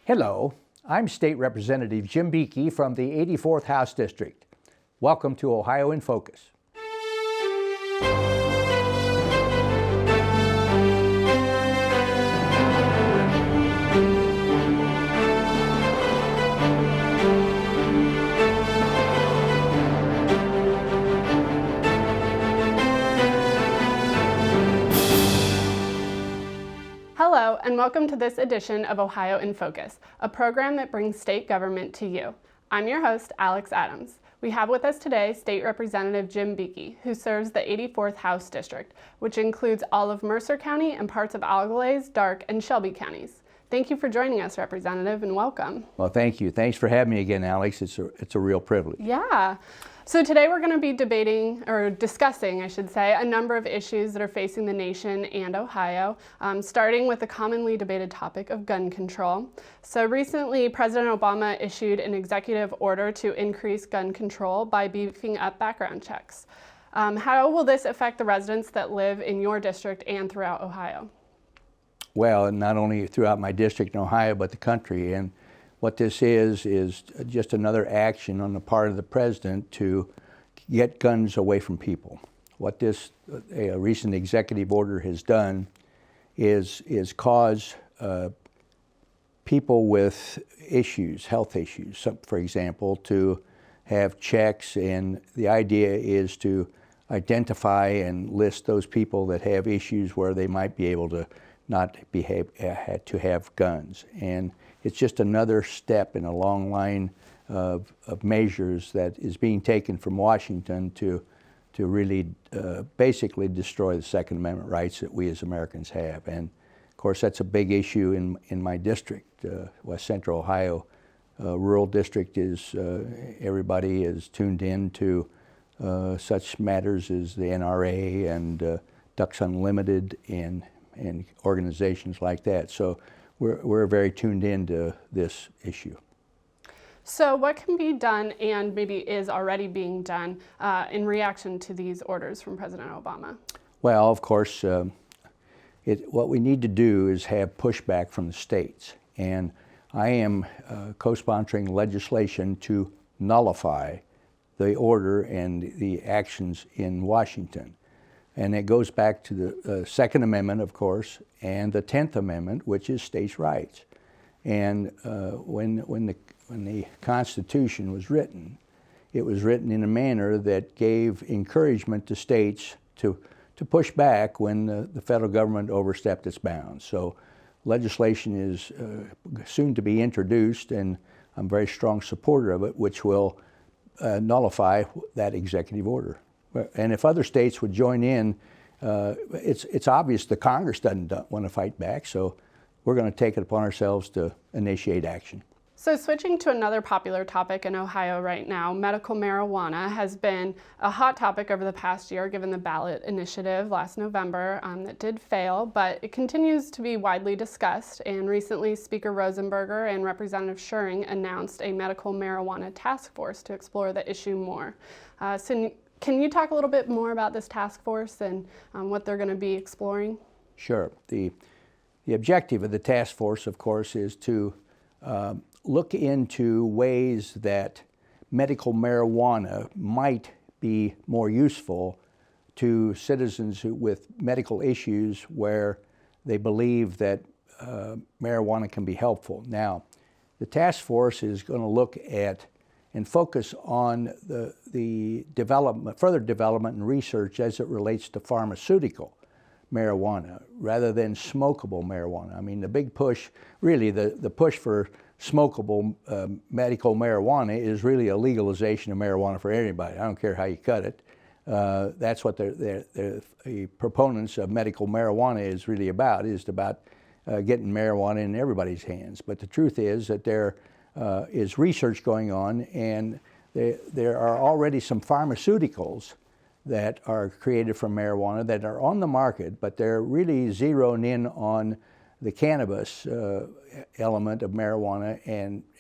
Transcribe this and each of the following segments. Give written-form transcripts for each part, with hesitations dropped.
Hello, I'm State Representative Jim Buchy from the 84th House District. Welcome to Ohio in Focus. Hello, and welcome to this edition of Ohio in Focus, a program that brings state government to you. I'm your host, Alex Adams. We have with us today State Representative Jim Buchy, who serves the 84th House District, which includes all of Mercer County and parts of Algalaize, Darke, and Shelby counties. Thank you for joining us, Representative, and welcome. Well, thank you. Thanks for having me again, Alex. It's a real privilege. Yeah. So today we're going to be discussing, a number of issues that are facing the nation and Ohio, starting with the commonly debated topic of gun control. So recently, President Obama issued an executive order to increase gun control by beefing up background checks. How will this affect the residents that live in your district and throughout Ohio? Well, not only throughout my district in Ohio, but the country. And what this is just another action on the part of the president to get guns away from people. What this recent executive order has done is cause people with issues, health issues, for example, to have checks, and the idea is to identify and list those people that have issues where they might be able to not had to have guns. And it's just another step in a long line of measures that is being taken from Washington to really basically destroy the Second Amendment rights that we as Americans have. And of course, that's a big issue in my district, West Central Ohio. Rural district is, everybody is tuned in to such matters as the NRA and Ducks Unlimited and organizations like that. So we're very tuned into this issue. So what can be done, and maybe is already being done, in reaction to these orders from President Obama? Well, of course, what we need to do is have pushback from the states. And I am co-sponsoring legislation to nullify the order and the actions in Washington. And it goes back to the Second Amendment, of course, and the 10th Amendment, which is states' rights. And when the Constitution was written, it was written in a manner that gave encouragement to states to push back when the federal government overstepped its bounds. So legislation is soon to be introduced, and I'm a very strong supporter of it, which will nullify that executive order. And if other states would join in, it's obvious the Congress doesn't want to fight back, so we're going to take it upon ourselves to initiate action. So switching to another popular topic in Ohio right now, medical marijuana has been a hot topic over the past year given the ballot initiative last November that did fail, but it continues to be widely discussed. And recently, Speaker Rosenberger and Representative Schuring announced a medical marijuana task force to explore the issue more. So can you talk a little bit more about this task force and what they're going to be exploring? Sure. The objective of the task force, of course, is to look into ways that medical marijuana might be more useful to citizens with medical issues where they believe that marijuana can be helpful. Now, the task force is going to look at and focus on the further development and research as it relates to pharmaceutical marijuana rather than smokable marijuana. I mean, the big push, really the push for smokable medical marijuana is really a legalization of marijuana for anybody. I don't care how you cut it. That's what the proponents of medical marijuana is really about, getting marijuana in everybody's hands. But the truth is that there is research going on, and there are already some pharmaceuticals that are created from marijuana that are on the market, but they're really zeroing in on the cannabis element of marijuana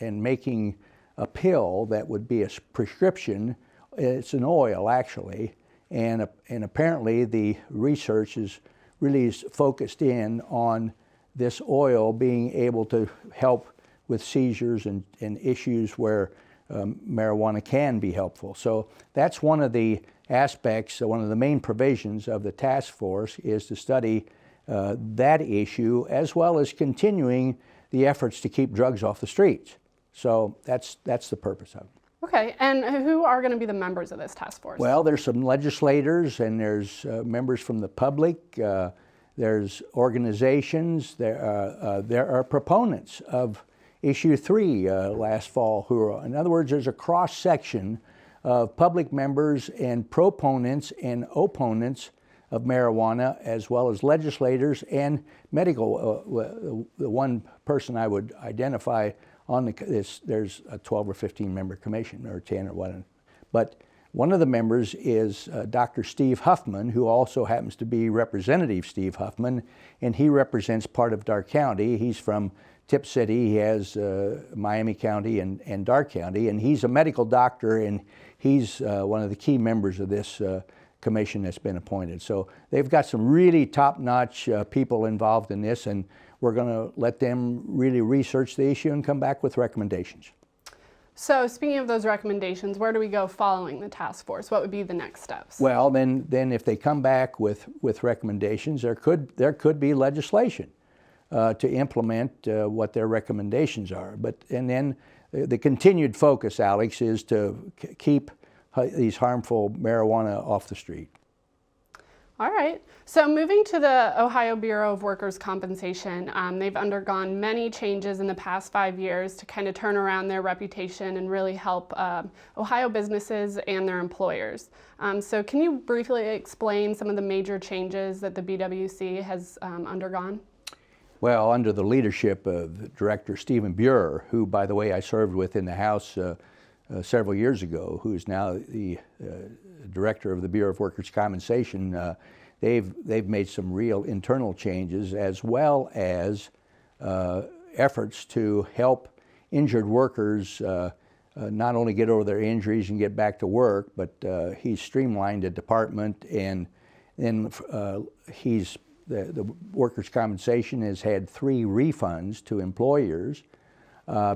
and making a pill that would be a prescription. It's an oil, actually, and apparently the research is really focused in on this oil being able to help with seizures and issues where marijuana can be helpful. So that's one of the aspects, one of the main provisions of the task force is to study that issue, as well as continuing the efforts to keep drugs off the streets. So that's the purpose of it. Okay, and who are going to be the members of this task force? Well, there's some legislators, and there's members from the public, there's organizations, there are proponents of Issue 3 last fall who are, in other words, there's a cross-section of public members and proponents and opponents of marijuana, as well as legislators and medical. The one person I would identify on there's a 12 or 15 member commission, or 10 or whatever. But one of the members is Dr. Steve Huffman, who also happens to be Representative Steve Huffman, and he represents part of Dark County. He's from Tip City. He has Miami County and Dark County, and he's a medical doctor, and he's one of the key members of this commission that's been appointed. So they've got some really top-notch people involved in this, and we're going to let them really research the issue and come back with recommendations. So speaking of those recommendations, where do we go following the task force? What would be the next steps? Well, then if they come back with recommendations, there could be legislation to implement what their recommendations are. And then the continued focus, Alex, is to keep these harmful marijuana off the street. All right. So moving to the Ohio Bureau of Workers' Compensation, they've undergone many changes in the past 5 years to kind of turn around their reputation and really help Ohio businesses and their employers. So can you briefly explain some of the major changes that the BWC has undergone? Well, under the leadership of Director Stephen Buer, who, by the way, I served with in the House several years ago, who's now the Director of the Bureau of Workers' Compensation, they've made some real internal changes, as well as efforts to help injured workers not only get over their injuries and get back to work, but he's streamlined the department, and then the Workers' Compensation has had 3 refunds to employers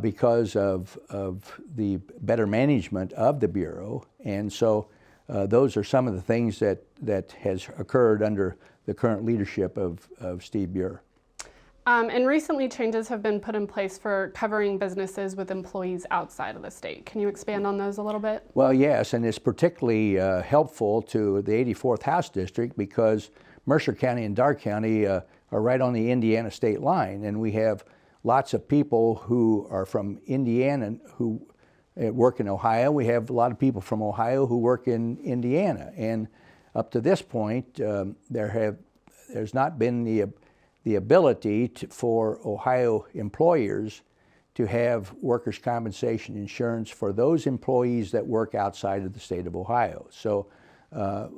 because of the better management of the Bureau. And so those are some of the things that has occurred under the current leadership of Steve Buer. And recently changes have been put in place for covering businesses with employees outside of the state. Can you expand on those a little bit? Well, yes, and it's particularly helpful to the 84th House District because Mercer County and Dark County are right on the Indiana state line, and we have lots of people who are from Indiana who work in Ohio. We have a lot of people from Ohio who work in Indiana, and up to this point, there's not been the ability for Ohio employers to have workers' compensation insurance for those employees that work outside of the state of Ohio. So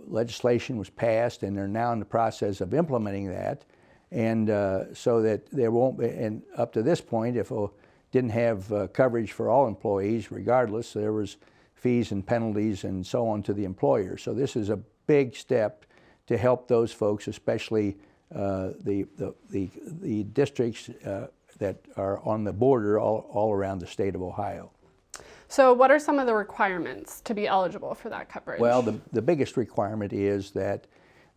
legislation was passed, and they're now in the process of implementing that, and so that there won't be, and up to this point, if didn't have coverage for all employees regardless, there was fees and penalties and so on to the employer. So this is a big step to help those folks, especially the districts that are on the border all around the state of Ohio. So what are some of the requirements to be eligible for that coverage? Well, the biggest requirement is that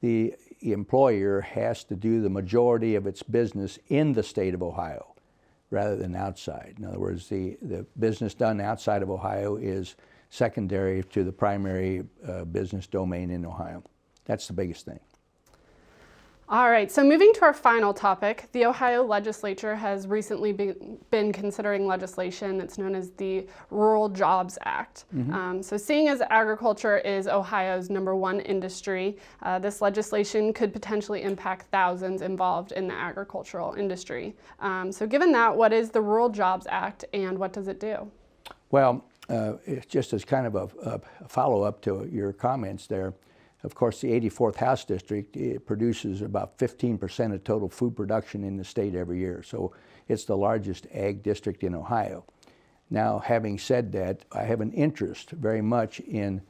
the employer has to do the majority of its business in the state of Ohio rather than outside. In other words, the business done outside of Ohio is secondary to the primary business domain in Ohio. That's the biggest thing. All right, so moving to our final topic, the Ohio legislature has recently been considering legislation that's known as the Rural Jobs Act. Mm-hmm. So seeing as agriculture is Ohio's #1 industry, this legislation could potentially impact thousands involved in the agricultural industry. So given that, what is the Rural Jobs Act and what does it do? Well, just as kind of a follow-up to your comments there, of course, the 84th House District, it produces about 15% of total food production in the state every year. So it's the largest ag district in Ohio. Now, having said that, I have an interest very much in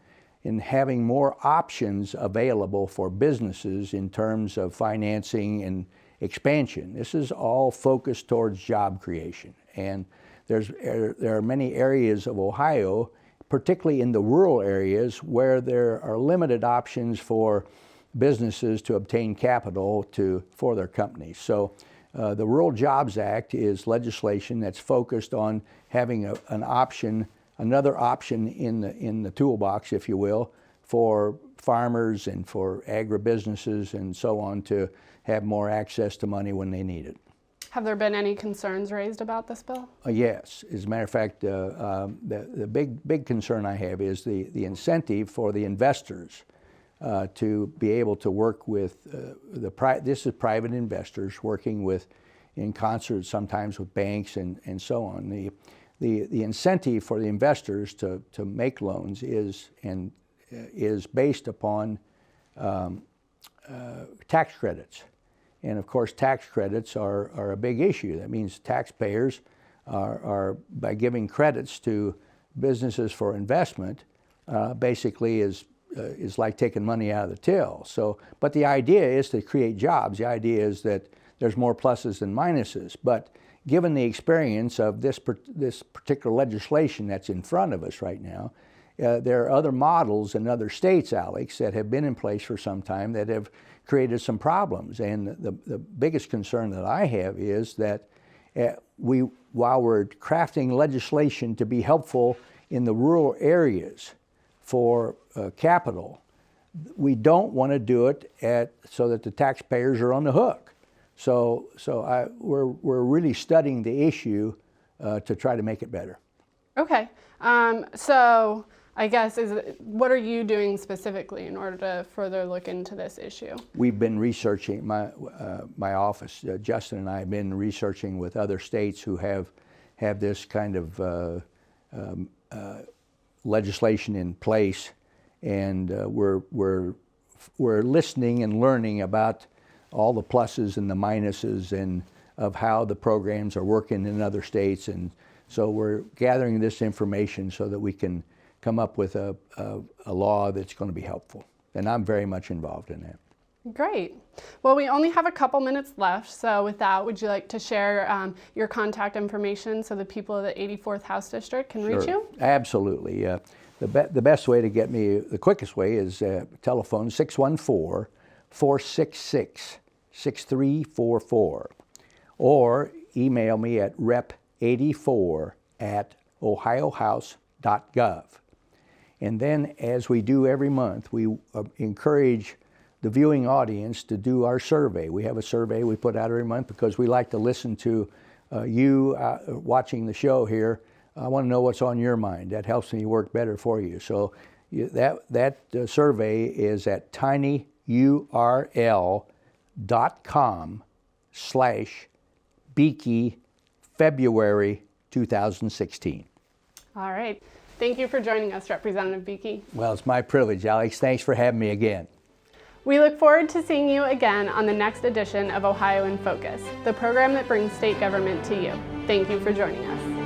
having more options available for businesses in terms of financing expansion. This is all focused towards job creation. And there are many areas of Ohio, particularly in the rural areas, where there are limited options for businesses to obtain capital for their companies. So the Rural Jobs Act is legislation that's focused on having another option in the toolbox, if you will, for farmers and for agribusinesses and so on to have more access to money when they need it. Have there been any concerns raised about this bill? Yes. As a matter of fact, the big concern I have is the incentive for the investors to be able to work with this is private investors working in concert sometimes with banks and so on. The incentive for the investors to make loans is based upon tax credits. And of course, tax credits are a big issue. That means taxpayers are by giving credits to businesses for investment, basically is like taking money out of the till. So, but the idea is to create jobs. The idea is that there's more pluses than minuses. But given the experience of this particular legislation that's in front of us right now, there are other models in other states, Alex, that have been in place for some time that have created some problems. And the biggest concern that I have is that while we're crafting legislation to be helpful in the rural areas for capital, we don't want to do it so that the taxpayers are on the hook. So we're really studying the issue to try to make it better. Okay. So I guess what are you doing specifically in order to further look into this issue? We've been researching, my office, Justin and I have been researching with other states who have this kind of legislation in place, and we're listening and learning about all the pluses and the minuses and of how the programs are working in other states, and so we're gathering this information so that we can come up with a law that's going to be helpful. And I'm very much involved in that. Great. Well, we only have a couple minutes left, so with that, would you like to share your contact information so the people of the 84th House District can reach you? Absolutely. The best way to get me, the quickest way is telephone 614-466-6344, or email me at rep84@ohiohouse.gov. And then, as we do every month, we encourage the viewing audience to do our survey. We have a survey we put out every month because we like to listen to you watching the show here. I want to know what's on your mind. That helps me work better for you. So that survey is at tinyurl.com/Buchy February 2016. All right. Thank you for joining us, Representative Buchy. Well, it's my privilege, Alex. Thanks for having me again. We look forward to seeing you again on the next edition of Ohio in Focus, the program that brings state government to you. Thank you for joining us.